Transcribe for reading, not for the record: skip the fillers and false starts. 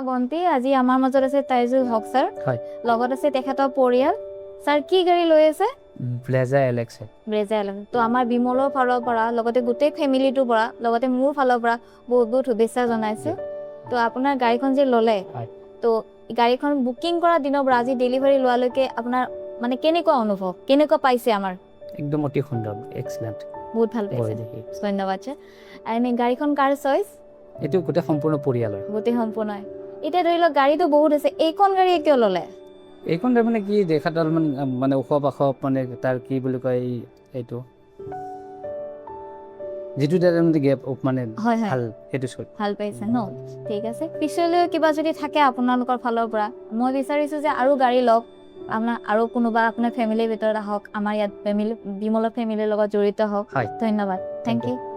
গন্তি আজি আমাৰ মাজত আছে তাইজুল হক স্যাৰ হয় লগত আছে তেখেতৰ পৰিয়াল স্যাৰ কি গাড়ী লৈ আছে ব্লেজাৰ এলেক্স ব্ৰেজা এলেন তো আমাৰ বিমলৰ ফালৰ পৰা লগতে গোটেই ফেমিলিটোৰ পৰা লগতে মোৰ ফালৰ পৰা বহুত বহুত শুভেচ্ছা জনাইছো তো আপোনাৰ গাড়ীখন যে ল'লে হয় তো গাড়ীখন বুকিং কৰা দিনৰ পৰা আজি ডেলিভাৰী লোৱালৈকে আপোনাৰ মানে কেনেকুৱা অনুভৱ কেনেকুৱা পাইছে আমাৰ একদম অতি সুন্দৰ এক্সিলেণ্ট বহুত ভাল পাইছে দেখি ধন্যবাদ ছাৰ এনে গাড়ীখন কাৰ চইচ এইটো গোটেই সম্পূৰ্ণ পৰিয়ালৰ গোটেই সম্পূৰ্ণ এতিয়া ধৰি লওক গাড়ীটো বহুত আছে এইখন গাড়ী কিয় ল'লে এইখন মানে কি দেখাত অলপমান মানে ওখ পাখ মানে তাৰ কি বুলি কয় এইটো যিটো মানে গেপ মানে হয় হয় ভাল সেইটো চল ভাল পাইছে ন ঠিক আছে পিছলৈ কিবা যদি থাকে আপোনালোকৰ ফালৰ পৰা মই বিচাৰিছো যে আৰু গাড়ী লওক আপোনাৰ আৰু কোনোবা আপোনাৰ ফেমিলিৰ ভিতৰত আহক আমাৰ ইয়াত ফেমিলি বিমলৰ ফেমিলিৰ লগত জড়িত হওক হয় ধন্যবাদ থেংক ইউ